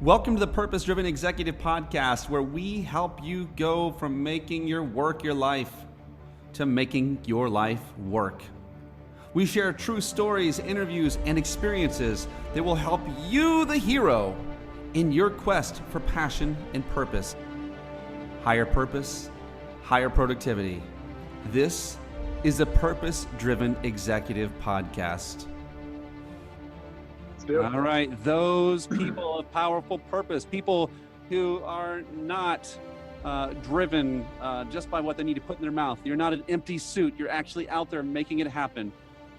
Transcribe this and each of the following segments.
Welcome to the Purpose Driven Executive Podcast, where we help you go from making your work your life to making your life work. We share true stories, interviews, and experiences that will help you, the hero, in your quest for passion and purpose. Higher purpose, higher productivity. This is the Purpose Driven Executive Podcast. All right, those people of powerful purpose, people who are not driven just by what they need to put in their mouth. You're not an empty suit. You're actually out there making it happen,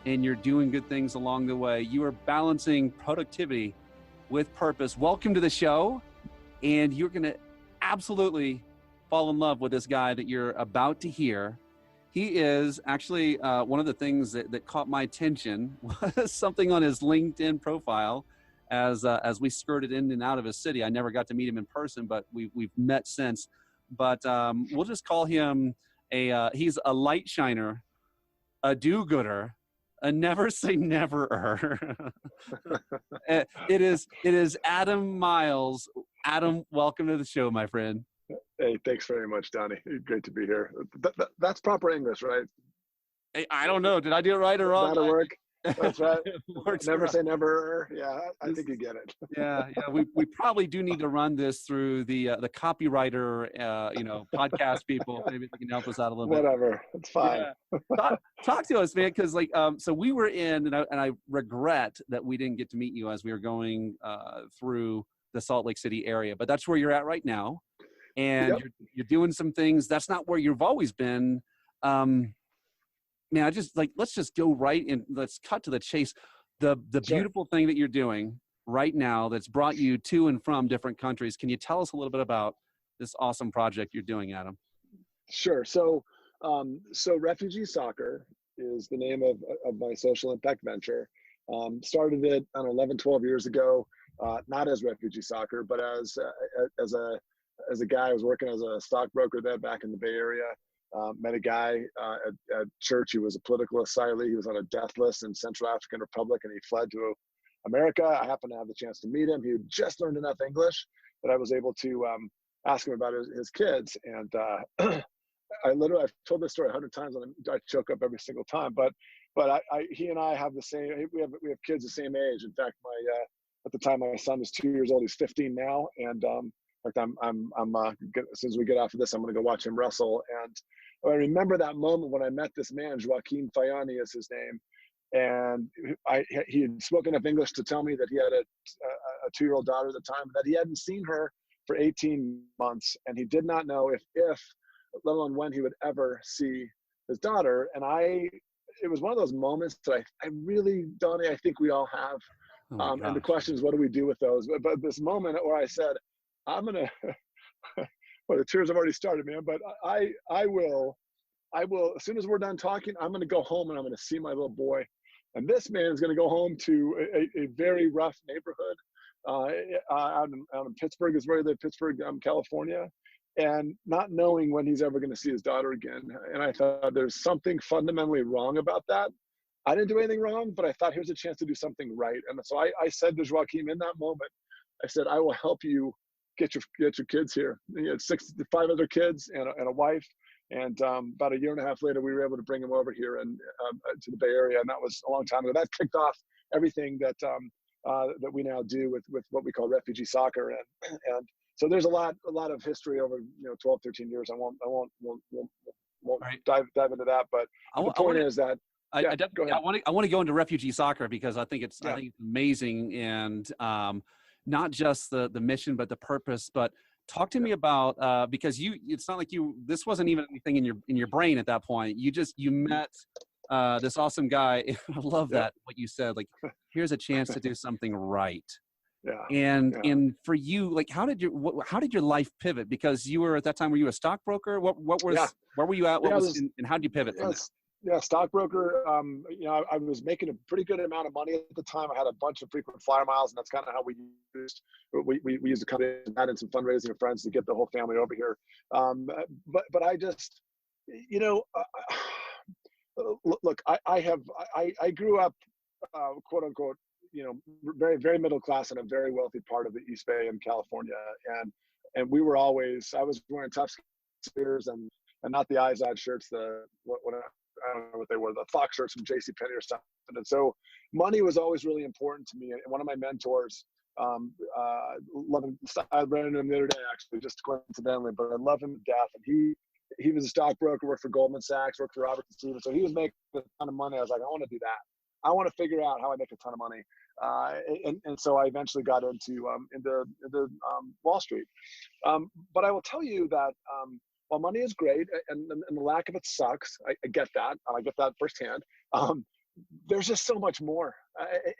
and you're doing good things along the way. You are balancing productivity with purpose. Welcome to the show, and you're going to absolutely fall in love with this guy that you're about to hear. He is actually one of the things that caught my attention was something on his LinkedIn profile as we skirted in and out of his city. I never got to meet him in person, but we've met since. But we'll just call him he's a light shiner, a do-gooder, a never say never. It is Adam Miles. Adam, welcome to the show, my friend. Hey, thanks very much, Donnie. Great to be here. That's proper English, right? Hey, I don't know. Did I do it right or wrong? That'll work. That's right. Never say right. never. Yeah, I think you get it. Yeah. We probably do need to run this through the copywriter, podcast people. Maybe they can help us out a little bit. Whatever, it's fine. Yeah. Talk to us, man, because so we were in, and I regret that we didn't get to meet you as we were going through the Salt Lake City area, but that's where you're at right now. And Yep. you're doing some things. That's not where you've always been. Man, let's just go right and let's cut to the chase. The Sure. beautiful thing that you're doing right now that's brought you to and from different countries. Can you tell us a little bit about this awesome project you're doing, Adam? Sure. So Refugee Soccer is the name of my social impact venture. Started it 11, 12 years ago, not as Refugee Soccer, but as a guy. I was working as a stockbroker there back in the Bay Area. Met a guy at church. He was a political asylee. He was on a death list in Central African Republic, and he fled to America. I happened to have the chance to meet him. He had just learned enough English that I was able to ask him about his kids. And I've told this story 100 times, and I choke up every single time. But he and I have the same. We have kids the same age. In fact, at the time my son was 2 years old. He's 15 now, and in fact, as soon as we get off of this, I'm going to go watch him wrestle. And I remember that moment when I met this man, Joaquin Fayani is his name. And he had spoken enough English to tell me that he had a 2-year-old daughter at the time, that he hadn't seen her for 18 months. And he did not know if let alone when he would ever see his daughter. And it was one of those moments that I really, Donnie, I think we all have. And the question is, what do we do with those? But this moment where I said, I'm gonna. Well, the tears have already started, man. But I will. As soon as we're done talking, I'm gonna go home and I'm gonna see my little boy. And this man is gonna go home to a very rough neighborhood out in Pittsburgh. Is where they live, Pittsburgh, California, and not knowing when he's ever gonna see his daughter again. And I thought there's something fundamentally wrong about that. I didn't do anything wrong, but I thought here's a chance to do something right. And so I said to Joaquin in that moment, I said, I will help you get your kids here. He had 5 other kids and a wife. And about a year and a half later, we were able to bring him over here and to the Bay Area. And that was a long time ago. That kicked off everything that we now do with what we call Refugee Soccer. And so there's a lot of history over 12, 13 years. I won't right. dive into that. But the point is that I want to go into Refugee Soccer because I think it's amazing, and not just the mission, but the purpose. But talk to me about because it's not like this wasn't even anything in your brain at that point. You met this awesome guy. I love that what you said. Like, here's a chance to do something right. Yeah. And for you, like, how did your life pivot? Because you were at that time, were you a stockbroker? Where were you at? And how did you pivot from that? Yeah, stockbroker. I was making a pretty good amount of money at the time. I had a bunch of frequent flyer miles, and that's kind of how we used to come in and add in some fundraising of friends to get the whole family over here. But I just, look, I grew up, quote unquote, very, very middle class in a very wealthy part of the East Bay in California. And we were always, I was wearing tough skirts and not the Izod shirts, I don't know what they were, the Fox shirts from JCPenney or something. And so money was always really important to me. And one of my mentors, I ran into him the other day, actually, just coincidentally, but I love him to death. And he was a stockbroker, worked for Goldman Sachs, worked for Robert Stevens. So he was making a ton of money. I was like, I want to do that. I want to figure out how I make a ton of money. And so I eventually got into Wall Street. But I will tell you that while money is great and the lack of it sucks, I get that. I get that firsthand. There's just so much more.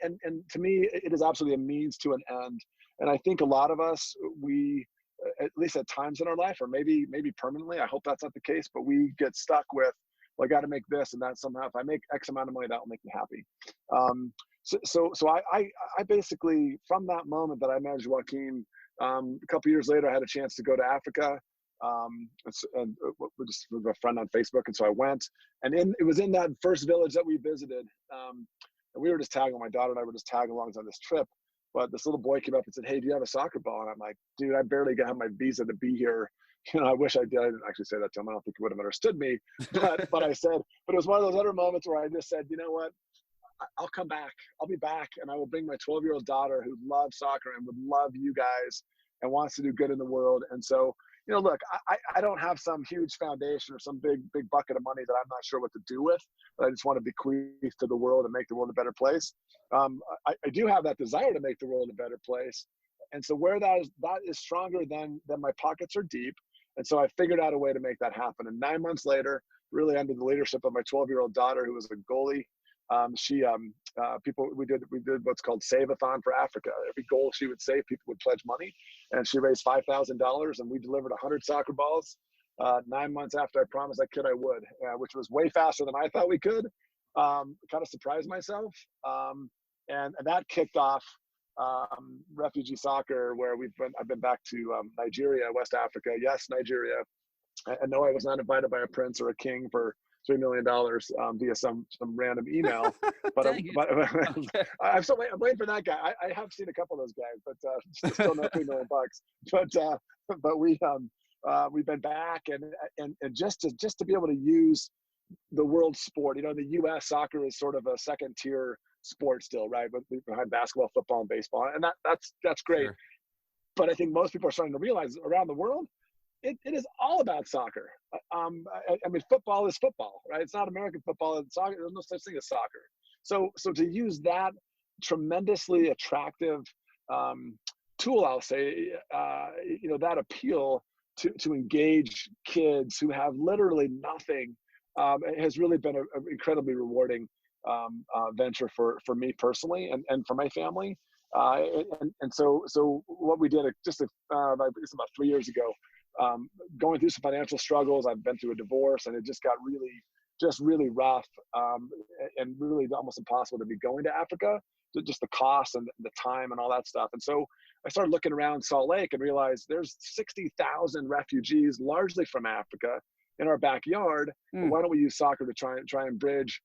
And to me, it is absolutely a means to an end. And I think a lot of us, we, at least at times in our life, or maybe permanently, I hope that's not the case, but we get stuck with, well, I got to make this and that somehow. If I make X amount of money, that will make me happy. So I basically, from that moment that I managed Joaquin, a couple years later, I had a chance to go to Africa. And we're just with a friend on Facebook, and so I went. And it was in that first village that we visited. And we were just tagging. My daughter and I were just tagging along on this trip. But this little boy came up and said, "Hey, do you have a soccer ball?" And I'm like, "Dude, I barely have my visa to be here. I wish I did." I didn't actually say that to him. I don't think he would have understood me. But I said, but it was one of those other moments where I just said, you know what? I'll come back. I'll be back, and I will bring my 12-year-old daughter who loves soccer and would love you guys and wants to do good in the world. And so, look, I don't have some huge foundation or some big bucket of money that I'm not sure what to do with, but I just want to bequeath to the world and make the world a better place. I do have that desire to make the world a better place. And so where that is stronger than my pockets are deep. And so I figured out a way to make that happen. And 9 months later, really under the leadership of my 12-year-old daughter, who was a goalie, we did what's called Save-a-thon for Africa. Every goal she would save, people would pledge money, and she raised $5,000, and we delivered 100 soccer balls 9 months after I promised that kid I would, which was way faster than I thought we could. Kind of surprised myself, and that kicked off Refugee Soccer, where I've been back to Nigeria, West Africa. Yes, Nigeria. I know I was not invited by a prince or a king for $3 million via some random email, but I'm waiting for that guy. I have seen a couple of those guys, but still no $3 million. But we've been back, and just to be able to use the world sport. In the U.S., soccer is sort of a second tier sport still, right? But behind basketball, football, and baseball, and that's great. Sure. But I think most people are starting to realize around the world, it is all about soccer. I mean, football is football, right? It's not American football. It's soccer. There's no such thing as soccer. So to use that tremendously attractive tool, I'll say, that appeal to engage kids who have literally nothing, has really been an incredibly rewarding venture for me personally and for my family. And so what we did about 3 years ago, going through some financial struggles. I've been through a divorce, and it just got really rough, and really almost impossible to be going to Africa, just the cost and the time and all that stuff. And so I started looking around Salt Lake and realized there's 60,000 refugees, largely from Africa, in our backyard. Why don't we use soccer to try and bridge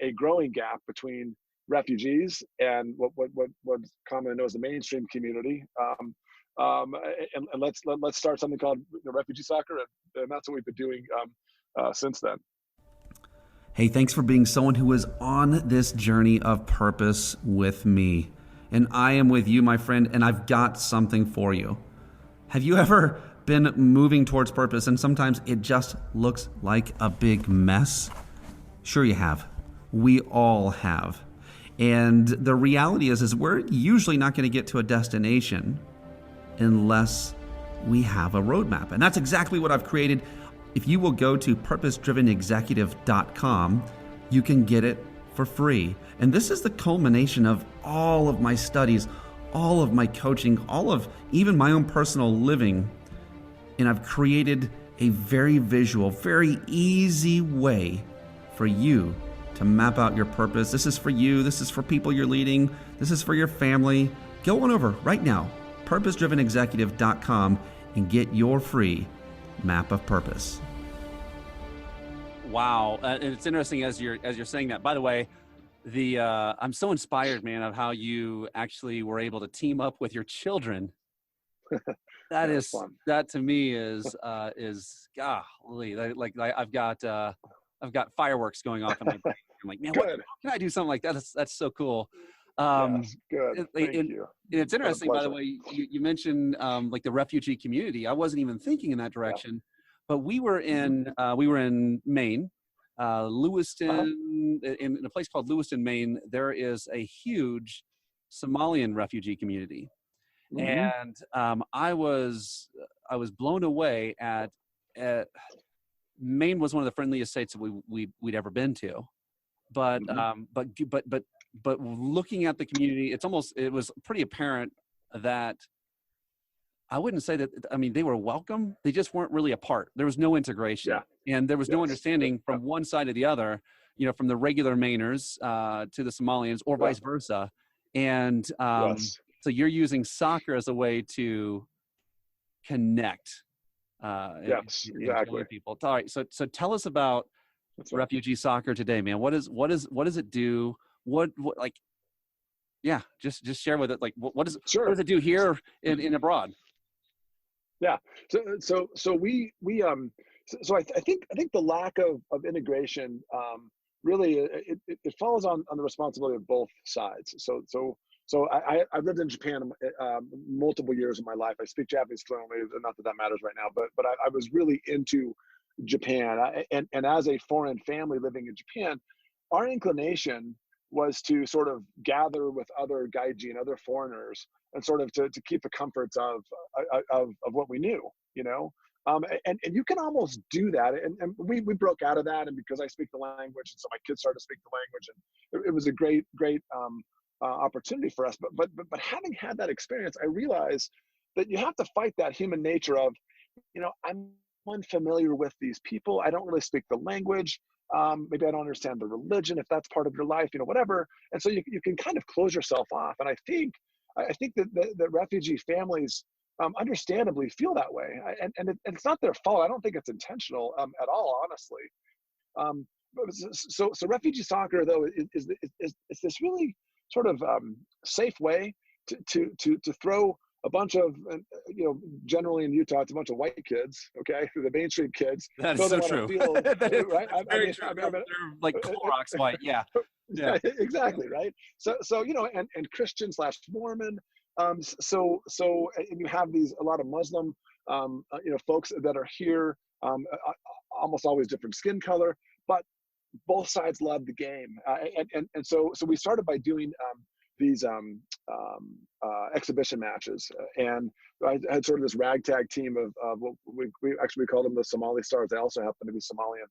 a growing gap between refugees and what's commonly known as the mainstream community? And let's start something called Refugee Soccer, and that's what we've been doing since then. Hey, thanks for being someone who is on this journey of purpose with me. And I am with you, my friend, and I've got something for you. Have you ever been moving towards purpose and sometimes it just looks like a big mess? Sure you have. We all have. And the reality is we're usually not going to get to a destination unless we have a roadmap. And that's exactly what I've created. If you will go to purposedrivenexecutive.com, you can get it for free. And this is the culmination of all of my studies, all of my coaching, all of even my own personal living. And I've created a very visual, very easy way for you to map out your purpose. This is for you. This is for people you're leading. This is for your family. Go on over right now, purposedrivenexecutive.com, and get your free map of purpose. Wow, and it's interesting as you're saying that. By the way, I'm so inspired, man, of how you actually were able to team up with your children. Yeah, it was fun. That to me is golly, I've got fireworks going off in my brain. I'm like, man, what Good. how can I do something like that? That's so cool. Yes, good. And, Thank and- you. and it's Been a interesting, by the pleasure. way, you mentioned like the refugee community. I wasn't even thinking in that Yeah. direction, but we were Mhm. in Maine, Uh-huh. Lewiston, in a place called Lewiston, Maine. There is a huge Somalian refugee community, Mhm. and I was blown away at Maine was one of the friendliest states that we'd ever been to, but Mhm. but looking at the community, it was pretty apparent that I wouldn't say that. I mean, they were welcome. They just weren't really a part. There was no integration, Yeah. and there was no Yes. Yeah. understanding from one side to the other. You know, from the regular Mainers to the Somalians, or Yeah. vice versa. And Yes. so you're using soccer as a way to connect Yes. and Exactly. join people. All right. So tell us about That's right. refugee soccer today, man. What does it do? What like yeah, just share with it like what Sure. does it do here in abroad? Yeah. So I think the lack of integration really it falls on the responsibility of both sides. I've lived in Japan multiple years of my life. I speak Japanese fluently. Not that that matters right now, but I was really into Japan. And as a foreign family living in Japan, our inclination was to sort of gather with other gaiji and other foreigners and sort of to keep the comforts of what we knew, you know. And you can almost do that, and we broke out of that, and because I speak the language, and so my kids started to speak the language, and it was a great opportunity for us. But having had that experience, I realized that you have to fight that human nature of, I'm unfamiliar with these people. I don't really speak the language. Maybe I don't understand the religion, if that's part of your life, whatever. And so you can kind of close yourself off. And I think that refugee families understandably feel that way. And it's not their fault. I don't think it's intentional at all, honestly. So refugee soccer though is this really sort of safe way to throw a bunch of generally in Utah it's a bunch of white kids, okay, the mainstream kids, That is throw so them on a true. field, right? That's very true. They're like Clorox white. Yeah. Yeah. Exactly, right. So and Christian slash Mormon. And you have a lot of Muslim folks that are here, almost always different skin color, but both sides love the game, and so we started by doing these exhibition matches, and I had sort of this ragtag team of what we called them the Somali Stars. They also happen to be Somalian,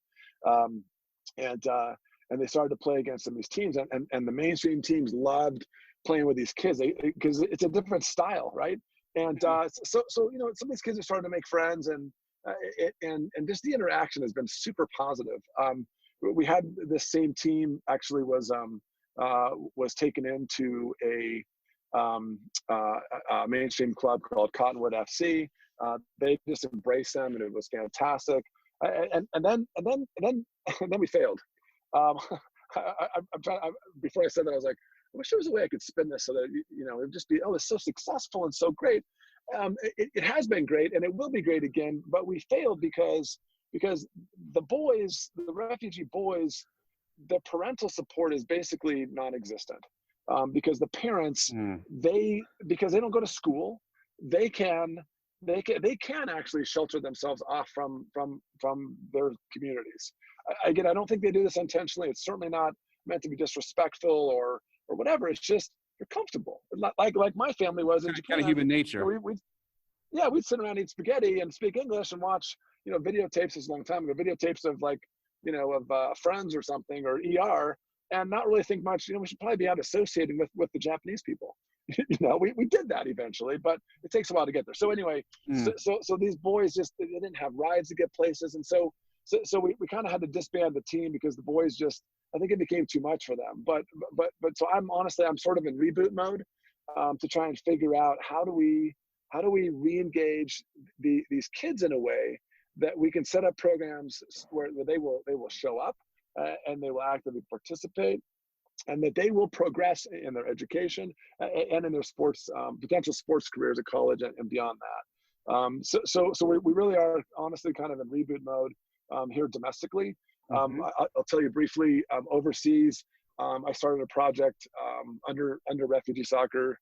and they started to play against these teams, and the mainstream teams loved playing with these kids because it's a different style, right? And so some of these kids are starting to make friends, and just the interaction has been super positive. We had this same team actually was taken into a mainstream club called Cottonwood FC. They just embraced them, and it was fantastic. And then we failed. Um, I'm trying. Before I said that, I was like, I wish there was a way I could spin this so that it would just be, oh, it's so successful and so great. It has been great, and it will be great again. But we failed because the refugee boys, the parental support is basically non-existent, because the parents because they don't go to school, they can actually shelter themselves off from their communities. Again, I don't think they do this intentionally. It's certainly not meant to be disrespectful or whatever. It's just they're comfortable, like my family was in Japan. Kind of human nature. We'd sit around, eat spaghetti, and speak English, and watch videotapes. This is a long time ago. Videotapes of Friends or something, or ER, and not really think much. We should probably be out associating with the Japanese people. We did that eventually, but it takes a while to get there. So anyway, so these boys they didn't have rides to get places, and so we kind of had to disband the team because the boys I think it became too much for them. But so I'm sort of in reboot mode, to try and figure out how do we re-engage these kids in a way that we can set up programs where they will show up, and they will actively participate, and that they will progress in their education and in their sports, potential sports careers at college and beyond that. So we really are honestly kind of in reboot mode here domestically. I'll tell you briefly, overseas, I started a project under refugee soccer,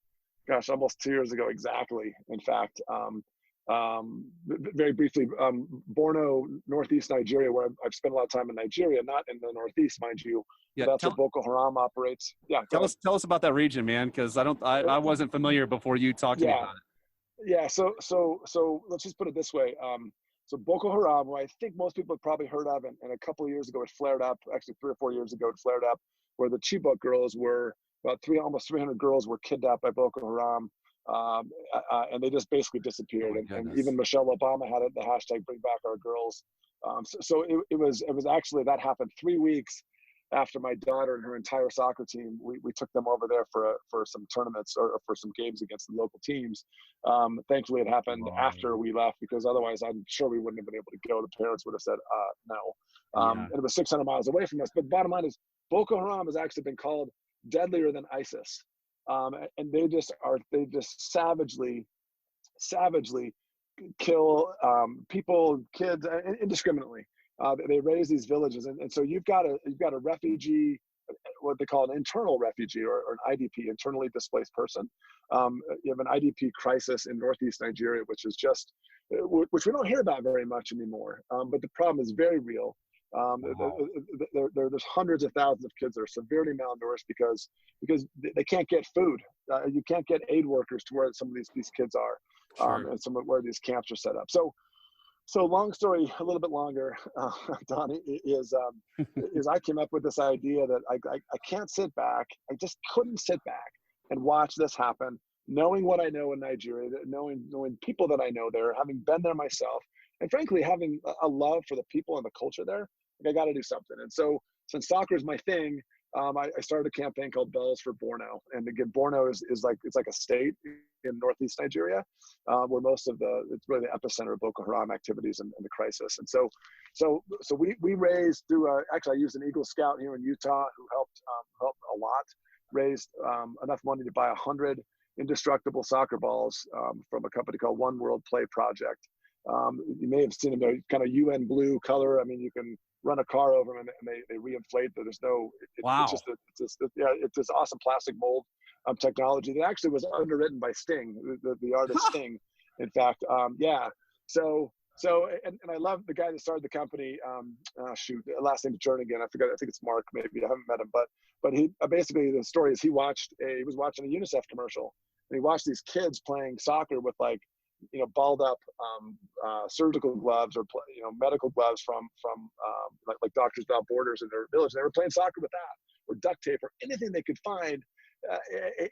gosh, almost 2 years ago exactly. In fact, very briefly, Borno, Northeast Nigeria, where I've spent a lot of time in Nigeria, not in the Northeast, mind you. Yeah, that's where Boko Haram operates. Yeah, tell us about that region, man, because I wasn't familiar before you talked to me about it. Yeah, so let's just put it this way. So Boko Haram, who I think most people have probably heard of, and a couple of years ago it flared up, actually 3 or 4 years ago it flared up, where the Chibok girls were, almost 300 girls were kidnapped by Boko Haram, and they just basically disappeared. And even Michelle Obama had the hashtag Bring Back Our Girls. So it was actually, that happened 3 weeks after my daughter and her entire soccer team, we took them over there for some tournaments or for some games against the local teams. Thankfully, it happened after we left, because otherwise I'm sure we wouldn't have been able to go. The parents would have said no. And it was 600 miles away from us. But the bottom line is, Boko Haram has actually been called deadlier than ISIS. And they just savagely kill people, kids, indiscriminately. They raise these villages, and so you've got a refugee, what they call an internal refugee or an IDP, internally displaced person. You have an IDP crisis in Northeast Nigeria, which we don't hear about very much anymore. But the problem is very real. There's hundreds of thousands of kids that are severely malnourished because they can't get food. You can't get aid workers to where some of these kids are, and where these camps are set up. So long story, a little bit longer, Donnie, is I came up with this idea that I can't sit back. I just couldn't sit back and watch this happen, knowing what I know in Nigeria, knowing people that I know there, having been there myself, and frankly, having a love for the people and the culture there. I got to do something. And so, since soccer is my thing, I started a campaign called Bells for Borno. And again, Borno is like a state in Northeast Nigeria, where it's really the epicenter of Boko Haram activities and the crisis. And so we raised through actually I used an Eagle Scout here in Utah who helped a lot, raised enough money to buy 100 indestructible soccer balls from a company called One World Play Project. You may have seen them. They're kind of UN blue color. I mean, you can run a car over them and they re-inflate. There's no, it's this awesome plastic mold technology that actually was underwritten by Sting, the artist Sting, in fact. So I love the guy that started the company. Last name is Jernigan. I forgot. I think it's Mark. Maybe I haven't met him, but he basically, the story is he was watching a UNICEF commercial, and he watched these kids playing soccer with balled up surgical gloves or medical gloves from like Doctors Without Borders in their village. They were playing soccer with that, or duct tape, or anything they could find.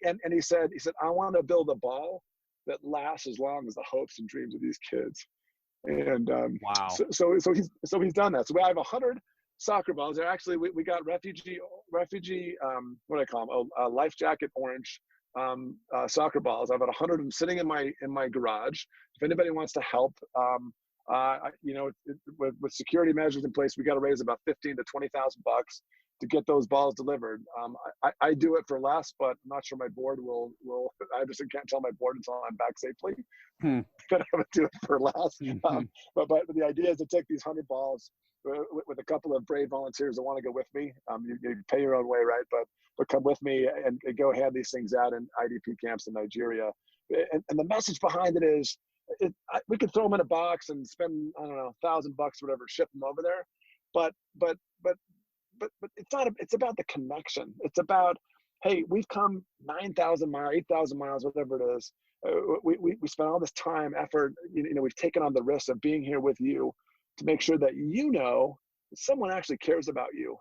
And he said, I want to build a ball that lasts as long as the hopes and dreams of these kids. And wow. So he's done that. So I have 100 soccer balls. They're actually we got refugee what do I call them? Life jacket orange. Soccer balls. I've got 100 of them sitting in my garage. If anybody wants to help, with security measures in place, we got to raise about $15,000 to $20,000 to get those balls delivered. I do it for less, but I'm not sure my board will. I just can't tell my board until I'm back safely. But I would do it for less. But the idea is to take these 100 balls with a couple of brave volunteers that want to go with me. You pay your own way, right? But come with me and go hand these things out in IDP camps in Nigeria. And the message behind it is, we could throw them in a box and spend, I don't know, $1,000 whatever, ship them over there. But it's not. It's about the connection. It's about, hey, we've come 9,000 miles, 8,000 miles, whatever it is. We spent all this time, effort. We've taken on the risk of being here with you to make sure that someone actually cares about you,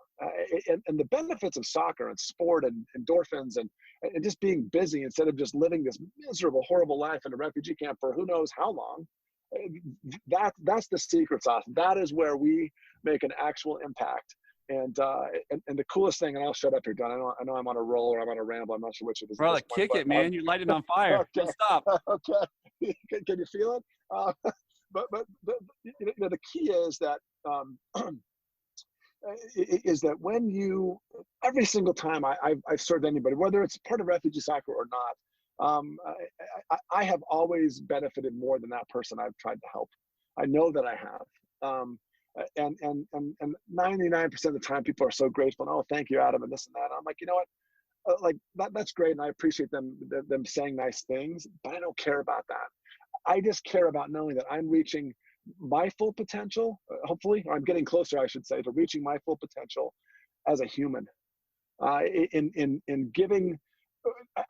and the benefits of soccer and sport and endorphins and just being busy instead of just living this miserable, horrible life in a refugee camp for who knows how long. That's the secret sauce. That is where we make an actual impact. And the coolest thing, and I'll shut up here, Don. I know I'm on a roll or I'm on a ramble. I'm not sure which it is. Brother, kick it, man. You're lighting on fire. Okay. Don't stop. Okay. Can you feel it? But the key is that is that when you, every single time I've served anybody, whether it's part of refugee soccer or not, I have always benefited more than that person I've tried to help. I know that I have. And 99% of the time people are so grateful. And, oh, thank you, Adam, and this and that. And I'm like, you know what? Like that's great. And I appreciate them saying nice things, but I don't care about that. I just care about knowing that I'm reaching my full potential, hopefully, or I'm getting closer, I should say, to reaching my full potential as a human. In giving,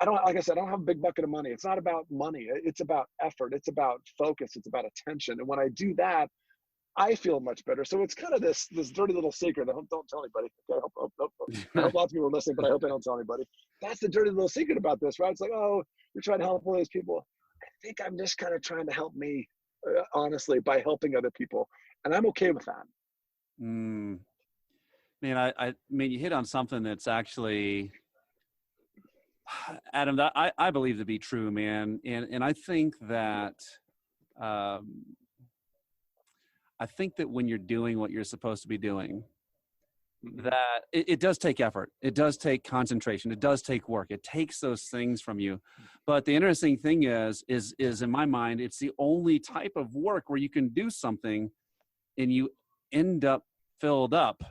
I don't, like I said, I don't have a big bucket of money. It's not about money. It's about effort. It's about focus. It's about attention. And when I do that, I feel much better. So it's kind of this dirty little secret. I hope don't tell anybody. Okay, I hope lots of people are listening, but I hope I don't tell anybody. That's the dirty little secret about this, right? It's like, oh, you're trying to help all these people. I think I'm just kind of trying to help me, honestly, by helping other people, and I'm okay with that. Man, I mean, you hit on something that's actually, Adam, that I believe to be true, man, and I think that. I think that when you're doing what you're supposed to be doing, that it does take effort. It does take concentration. It does take work. It takes those things from you. But the interesting thing is in my mind, it's the only type of work where you can do something and you end up filled up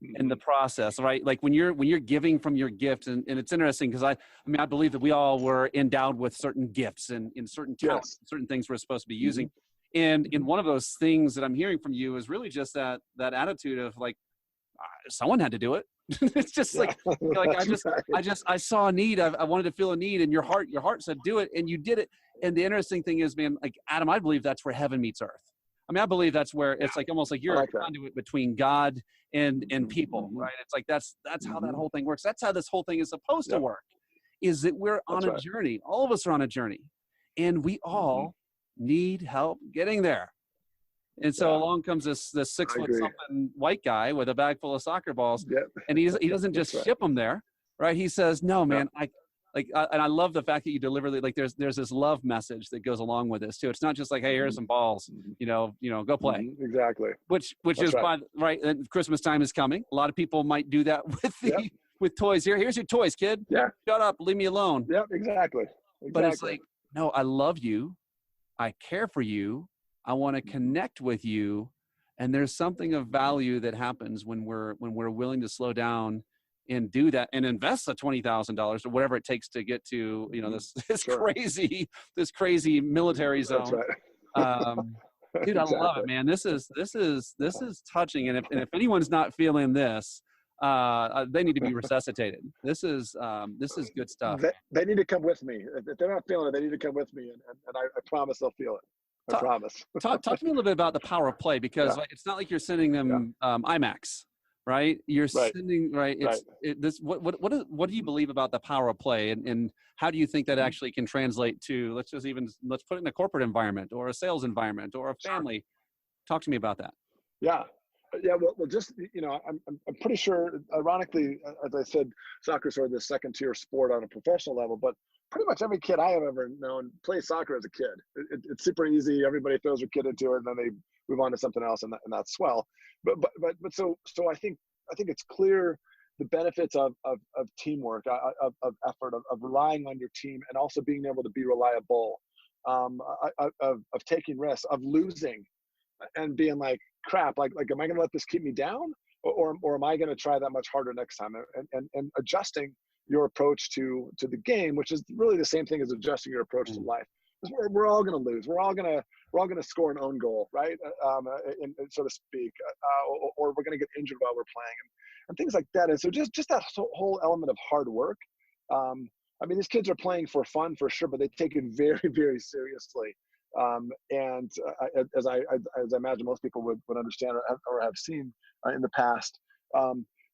in the process, right? Like when you're giving from your gift, and it's interesting because I I believe that we all were endowed with certain gifts and in certain talents, Yes. certain things we're supposed to be using. And in one of those things that I'm hearing from you is really just that attitude of like, someone had to do it. It's just like, I saw a need. I wanted to feel a need, and your heart said, do it. And you did it. And the interesting thing is, man, like Adam, I believe that's where heaven meets earth. I mean, I believe that's where it's like, almost like you're a conduit between God and people, right? It's like, that's how that whole thing works. That's how this whole thing is supposed to work, is that we're on a journey. All of us are on a journey, and we all need help getting there. And so along comes this 6 foot something white guy with a bag full of soccer balls, and he doesn't just ship them there, right? He says, no, man, and I love the fact that you deliberately, like, there's this love message that goes along with this too. It's not just like, hey, here's some balls, go play. Exactly. Which is right. And Christmas time is coming. A lot of people might do that with with toys. Here's your toys, kid. Yeah. Shut up, leave me alone. Yep. Exactly. But it's like, no, I love you. I care for you. I want to connect with you. And there's something of value that happens when we're willing to slow down and do that and invest the $20,000 or whatever it takes to get to, this crazy military zone. That's right. Dude, I love it, man. This is touching. And if anyone's not feeling this, they need to be resuscitated. This is good stuff. They need to come with me. If they're not feeling it, they need to come with me, and I promise they'll feel it. I promise. Talk to me a little bit about the power of play, because it's not like you're sending them IMAX, right? You're sending what do you believe about the power of play, and how do you think that actually can translate to let's put it in a corporate environment or a sales environment or a family? Talk to me about that. Well, just I'm pretty sure. Ironically, as I said, soccer is sort of the second tier sport on a professional level, but pretty much every kid I have ever known plays soccer as a kid. It's super easy. Everybody throws their kid into it, and then they move on to something else, and that's swell. But so I think it's clear the benefits of teamwork, of effort, of relying on your team, and also being able to be reliable, of taking risks, of losing, and being like, crap, like am I going to let this keep me down, or am I going to try that much harder next time, and adjusting your approach to the game, which is really the same thing as adjusting your approach to life. We're all going to lose. We're all going to score an own goal, right? So to speak, or we're going to get injured while we're playing, and things like that. And so just that whole element of hard work. These kids are playing for fun for sure, but they take it very, very seriously. As I imagine most people would understand or have seen in the past.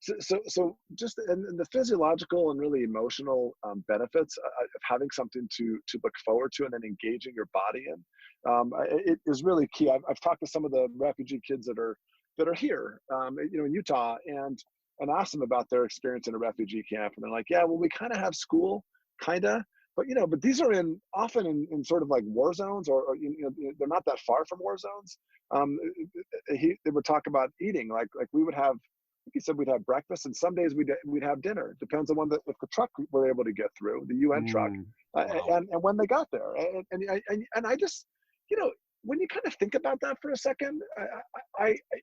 So just and the physiological and really emotional benefits of having something to look forward to and then engaging your body in, it is really key. I've talked to some of the refugee kids that are here, in Utah, and asked them about their experience in a refugee camp, and they're like, yeah, well, we kind of have school, but these are often in sort of like war zones, or they're not that far from war zones. They would talk about eating, like we would have. Like he said, we'd have breakfast, and some days we'd have dinner. Depends on if the truck we're able to get through, the UN truck, Wow. and when they got there. And I just, when you kind of think about that for a second,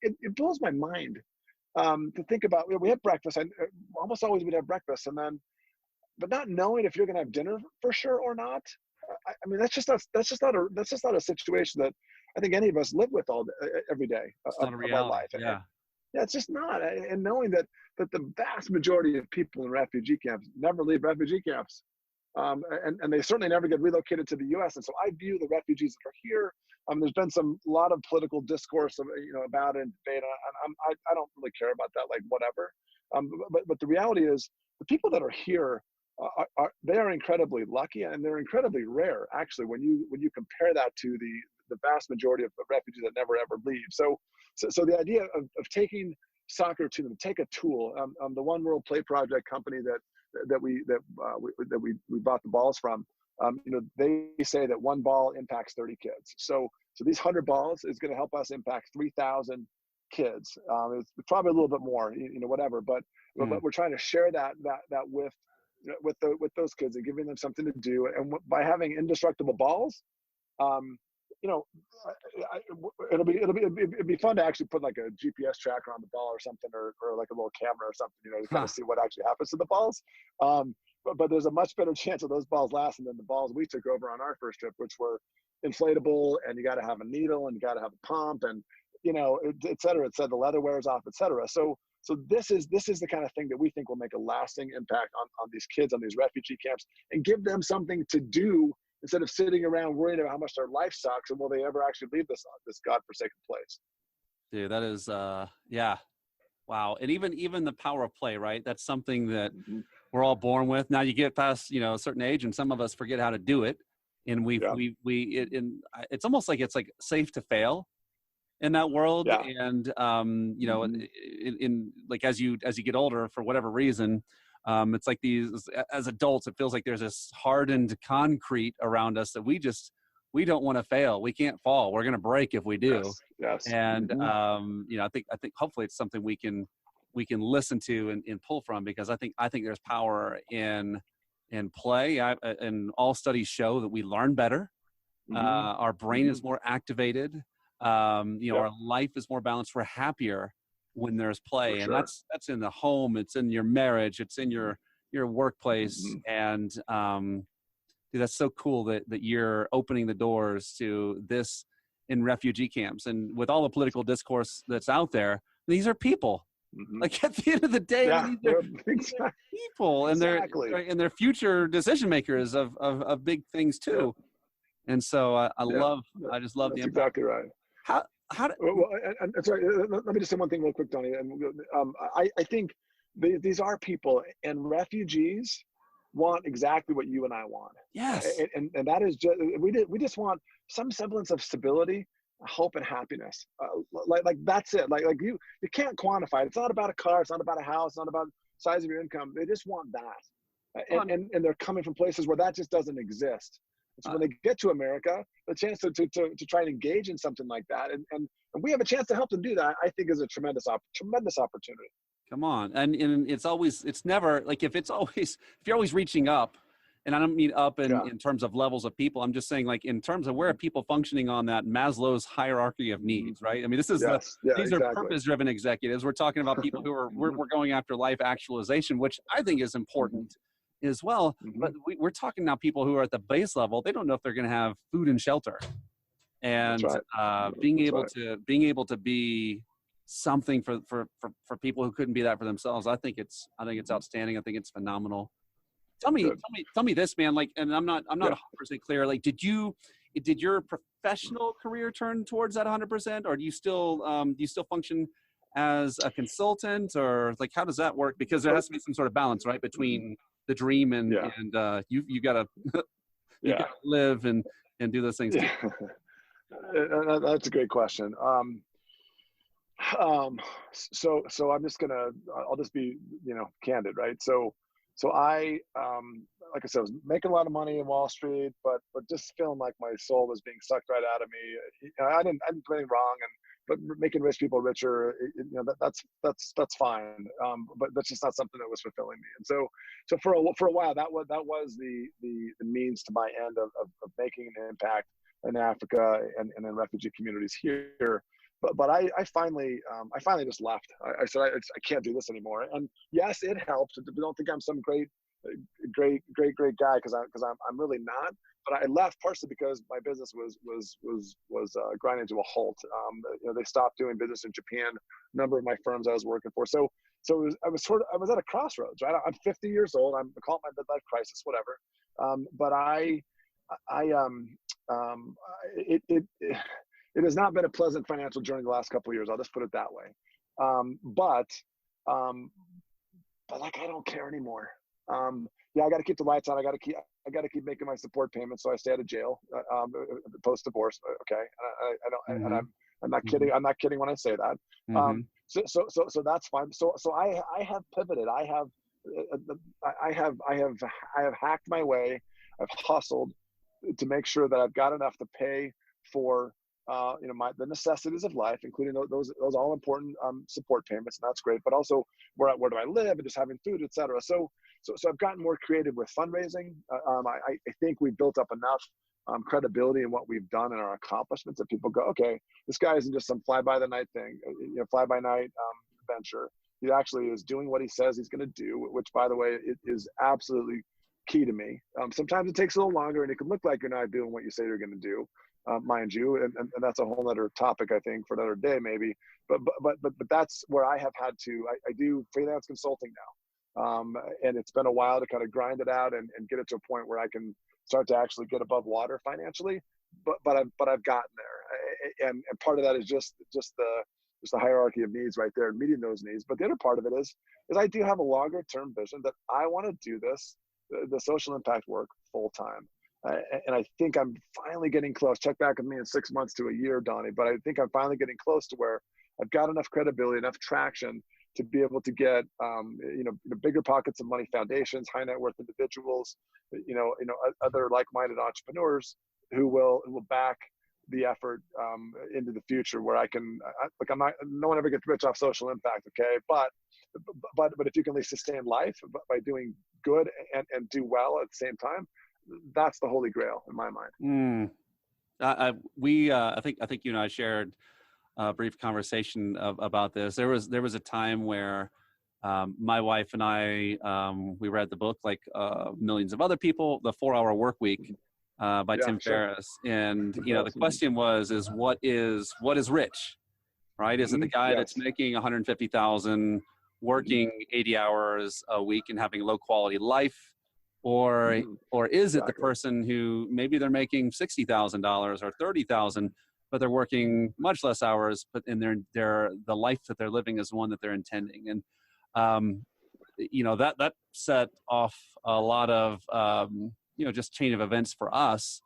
it blows my mind to think about. We had breakfast. Almost always we'd have breakfast, and then, but not knowing if you're going to have dinner for sure or not. I mean, that's just not a situation that I think any of us live with every day It's of not a our reality. life. Yeah. Yeah, it's just not. And knowing that the vast majority of people in refugee camps never leave refugee camps, and they certainly never get relocated to the U.S. And so I view the refugees that are here. There's been a lot of political discourse, about it and debate, and I don't really care about that, like whatever. But the reality is, the people that are here they are incredibly lucky, and they're incredibly rare, actually, when you compare that to the vast majority of refugees that never ever leave. So the idea of taking soccer to them, take a tool. The One World Play Project company that we bought the balls from, they say that one ball impacts 30 kids. So these 100 balls is going to help us impact 3,000 kids. It's probably a little bit more, whatever. But we're trying to share that with those kids and giving them something to do. And by having indestructible balls, it'd be fun to actually put like a GPS tracker on the ball or something, or like a little camera or something, to kind of see what actually happens to the balls. But there's a much better chance of those balls lasting than the balls we took over on our first trip, which were inflatable, and you got to have a needle, and you got to have a pump, and et cetera. It said the leather wears off, et cetera. So this is the kind of thing that we think will make a lasting impact on these kids, on these refugee camps, and give them something to do instead of sitting around worrying about how much their life sucks and will they ever actually leave this godforsaken place. Dude, that is, yeah. Wow. And even the power of play, right? That's something that we're all born with. Now you get past, a certain age, and some of us forget how to do it. And it's almost like it's like safe to fail in that world. Yeah. And, in like, as you get older, for whatever reason, it's like as adults, it feels like there's this hardened concrete around us that we don't want to fail. We can't fall. We're going to break if we do. Yes. And, I think hopefully it's something we can listen to and pull from, because I think there's power in play. And all studies show that we learn better. Our brain is more activated. Our life is more balanced. We're happier when there's play. And that's in the home. It's in your marriage. It's in your workplace. And, dude, that's so cool that you're opening the doors to this in refugee camps. And with all the political discourse that's out there, these are people. Like, at the end of the day, these are people, and they're future decision makers of big things too. And so I just love the impact. Exactly right. Sorry, let me just say one thing real quick, Tony. I think these are people, and refugees want exactly what you and I want. Yes. And that is just, we just want some semblance of stability, hope, and happiness. Like that's it. Like you can't quantify it. It's not about a car. It's not about a house. It's not about size of your income. They just want that. And they're coming from places where that just doesn't exist. So when they get to America, the chance to try and engage in something like that, and we have a chance to help them do that, I think is a tremendous opportunity. Come on. And it's never like, if you're always reaching up, and I don't mean up in terms of levels of people. I'm just saying, like, in terms of where are people functioning on that Maslow's hierarchy of needs, right? I mean, these are purpose-driven executives. We're talking about people who are, we're going after life actualization, which I think is important as well. But we're talking now people who are at the base level. They don't know if they're going to have food and shelter, and being able to be something for people who couldn't be that for themselves. I think it's outstanding. I think it's phenomenal. Tell me this, man. Like, and I'm not 100% clear. Like, did your professional career turn towards that 100%, or do you still function as a consultant, or like, how does that work? Because there has to be some sort of balance, right, between the dream and you gotta live and do those things too. That's a great question. So I'll just be candid, right? So I like I said, I was making a lot of money in Wall Street, but just feeling like my soul was being sucked right out of me. I didn't do anything wrong, but making rich people richer, that's fine. But that's just not something that was fulfilling me. And so for a while, that was the means to my end of making an impact in Africa and in refugee communities here. But I finally just left. I said I can't do this anymore. And yes, it helped. Don't think I'm some great guy because I'm really not. But I left partially because my business was grinding to a halt. They stopped doing business in Japan. A number of my firms I was working for. So I was at a crossroads. Right, I'm 50 years old. I'm calling it my midlife crisis, whatever. But it has not been a pleasant financial journey the last couple of years. I'll just put it that way. But like, I don't care anymore. Yeah, I got to keep the lights on. I got to keep making my support payments, so I stay out of jail post divorce. Okay, and I'm not kidding. I'm not kidding when I say that. So that's fine. So I have pivoted. I have hacked my way. I've hustled to make sure that I've got enough to pay for the necessities of life, including those all important support payments, and that's great. But also where do I live, and just having food, etc. So I've gotten more creative with fundraising. I think we built up enough credibility in what we've done and our accomplishments that people go, okay, this guy isn't just some fly by night venture. He actually is doing what he says he's going to do, which, by the way, it is absolutely key to me. Sometimes it takes a little longer, and it can look like you're not doing what you say you're going to do. Mind you, and that's a whole other topic, I think, for another day maybe. But that's where I have had to. I do freelance consulting now, and it's been a while to kind of grind it out and get it to a point where I can start to actually get above water financially. But I've gotten there, and part of that is just the hierarchy of needs right there, and meeting those needs. But the other part of it is I do have a longer term vision that I want to do the social impact work full time. And I think I'm finally getting close. Check back with me in 6 months to a year, Donnie. But I think I'm finally getting close to where I've got enough credibility, enough traction to be able to get, bigger pockets of money, foundations, high net worth individuals, other like-minded entrepreneurs who will back the effort into the future. Where no one ever gets rich off social impact, okay? But if you can at least sustain life by doing good and do well at the same time, that's the holy grail in my mind. I think you and I shared a brief conversation about this. There was a time where my wife and I we read the book, like millions of other people, The 4-Hour Workweek by Tim Ferriss, and the question is what is rich, right? Is it the guy that's making $150,000, working 80 hours a week and having a low quality life? Or is it the person who maybe they're making $60,000 or $30,000, but they're working much less hours, but in the life that they're living is one that they're intending. And that set off a lot of just chain of events for us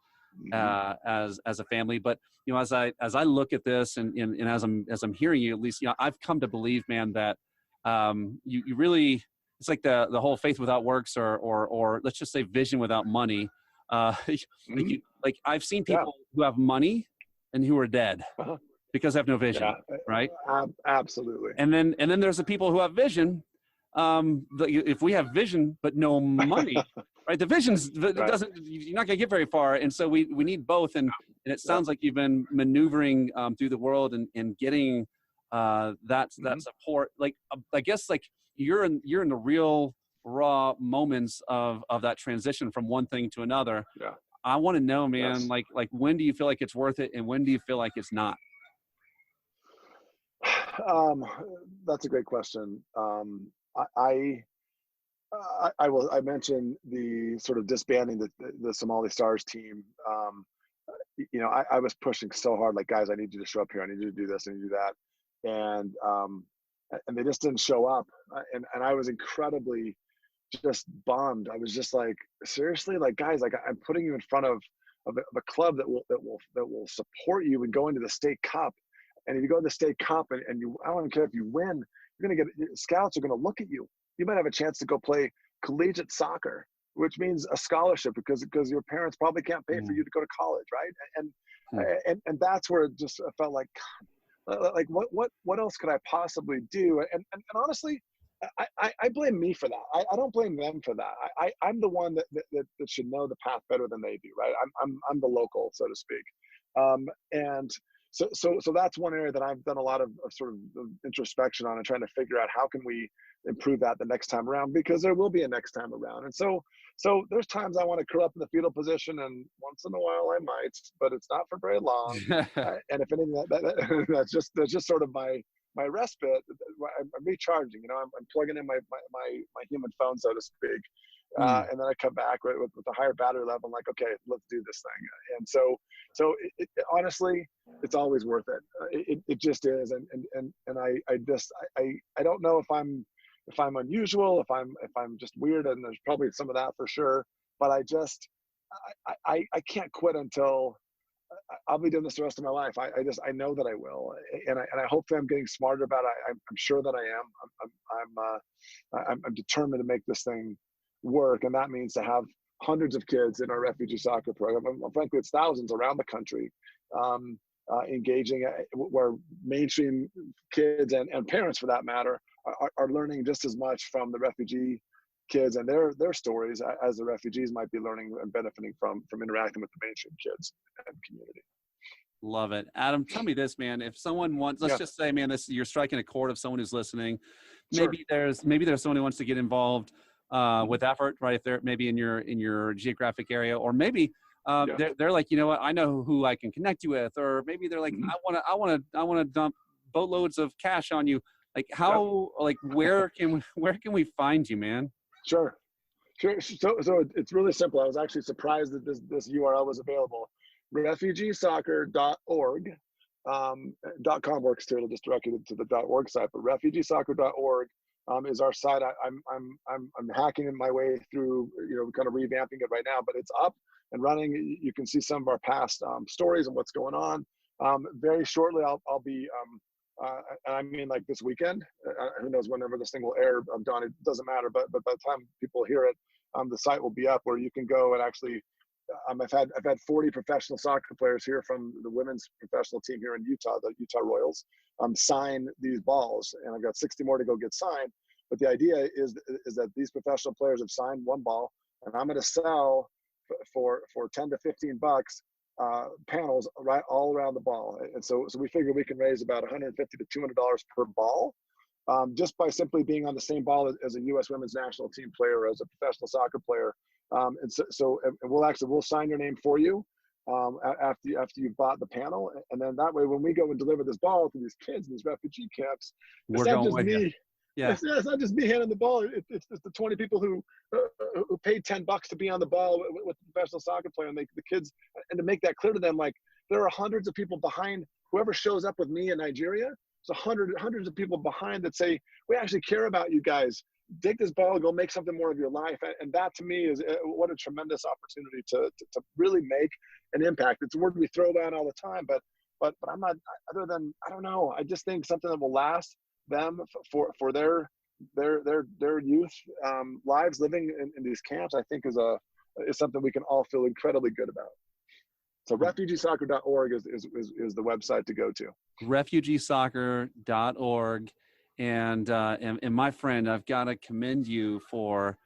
as a family. But as I look at this and as I'm hearing you, at least I've come to believe, man, that you really. It's like the whole faith without works, or let's just say vision without money. Like I've seen people who have money and who are dead because they have no vision, right? Absolutely. And then there's the people who have vision. If we have vision but no money, right? The vision's doesn't. You're not going to get very far, and so we need both. And it sounds like you've been maneuvering through the world and getting that support. Like I guess like. You're in the real raw moments of that transition from one thing to another. Yeah. I want to know, man, like when do you feel like it's worth it, and when do you feel like it's not? That's a great question. I mentioned the sort of disbanding the Somali Stars team. I was pushing so hard, like, guys, I need you to show up here. I need you to do this. I need you to do that. And they just didn't show up. And I was incredibly just bummed. I was just like, seriously, like, guys, like, I'm putting you in front of a club that will support you and go into the state cup. And if you go to the state cup and I don't even care if you win, scouts are going to look at you. You might have a chance to go play collegiate soccer. which means a scholarship because your parents probably can't pay for you to go to college, right? And that's where it just felt like, God, like what else could I possibly do? And honestly, I blame me for that. I don't blame them for that. I'm the one that should know the path better than they do, right? I'm the local, so to speak. And so that's one area that I've done a lot of sort of introspection on and trying to figure out how can we improve that the next time around, because there will be a next time around. And so there's times I want to curl up in the fetal position, and once in a while I might, but it's not for very long. And if anything, that's just sort of my respite. I'm recharging, I'm plugging in my human phone, so to speak. And then I come back with a higher battery level. I'm like, okay, let's do this thing. And so honestly, it's always worth it. It just is. And I don't know if I'm unusual, if I'm just weird, and there's probably some of that for sure. But I can't quit until I'll be doing this the rest of my life. I know that I will, and I hope that I'm getting smarter about it. I'm sure that I am. I'm determined to make this thing work, and that means to have hundreds of kids in our refugee soccer program. Frankly, it's thousands around the country engaging, where mainstream kids and parents, for that matter, are learning just as much from the refugee kids and their stories as the refugees might be learning and benefiting from interacting with the mainstream kids and community. Love it. Adam, tell me this, man. If someone wants, let's just say, man, you're striking a chord of someone who's listening. Maybe there's someone who wants to get involved with effort, right? If they're maybe in your geographic area, or maybe they're like, you know what, I know who I can connect you with, or maybe they're like, I want to dump boatloads of cash on you. Like like where can we find you, man? Sure. So it's really simple. I was actually surprised that this URL was available. refugeesoccer.org. .com works too. It'll just direct you to the .org site, but refugeesoccer.org is our site. I'm hacking my way through, kind of revamping it right now, but it's up and running. You can see some of our past stories and what's going on. Very shortly, I'll be, I mean, like this weekend. Who knows whenever this thing will air, Don? It doesn't matter. But by the time people hear it, the site will be up where you can go and actually. I've had 40 professional soccer players here from the women's professional team here in Utah, the Utah Royals, sign these balls, and I've got 60 more to go get signed. But the idea is that these professional players have signed one ball, and I'm going to sell for 10 to 15 bucks panels right all around the ball. And so we figure we can raise about $150 to $200 per ball, just by simply being on the same ball as a U.S. women's national team player or as a professional soccer player. And we'll sign your name for you after you've bought the panel, and then that way when we go and deliver this ball to these kids in these refugee camps, it's not just me. Yeah, it's not just me handing the ball. It's the 20 people who paid $10 to be on the ball with the professional soccer player, and the kids, and to make that clear to them, like there are hundreds of people behind whoever shows up with me in Nigeria. So hundreds of people behind that say, we actually care about you guys. Take this ball and go make something more of your life. And that to me is what a tremendous opportunity to really make an impact. It's a word we throw around all the time, but I'm not, other than, I don't know. I just think something that will last them for their youth lives living in these camps, I think is something we can all feel incredibly good about. So refugeesoccer.org is the website to go to. refugeesoccer.org. And my friend, I've got to commend you for,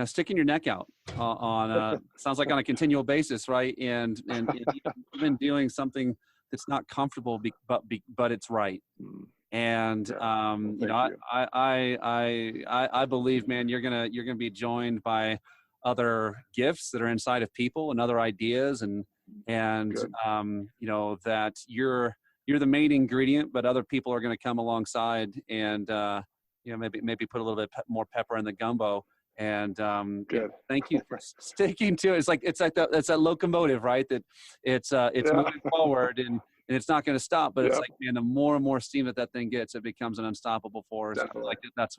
sticking your neck out on sounds like on a continual basis, right? And even doing something that's not comfortable, but it's right. And I believe, man, you're gonna be joined by other gifts that are inside of people and other ideas, and that you're the main ingredient, but other people are going to come alongside and, maybe put a little bit more pepper in the gumbo. And thank you for sticking to it. It's like that locomotive, right? That it's moving forward and it's not going to stop, but it's like, man, the more and more steam that thing gets, it becomes an unstoppable force. Like that's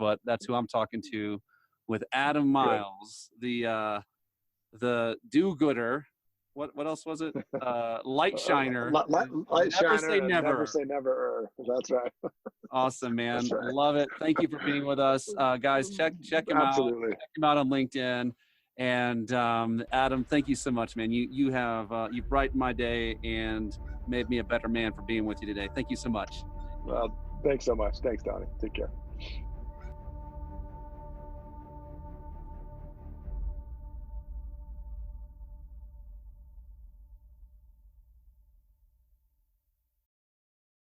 who I'm talking to with Adam Miles, the do-gooder. What else was it? Light shiner. Light shiner. Never say never. Never say never. That's right. Awesome, man. Right. Love it. Thank you for being with us, guys. Check him out. Check him out on LinkedIn. And Adam, thank you so much, man. You have you've brightened my day and made me a better man for being with you today. Thank you so much. Well, thanks so much. Thanks, Donnie. Take care.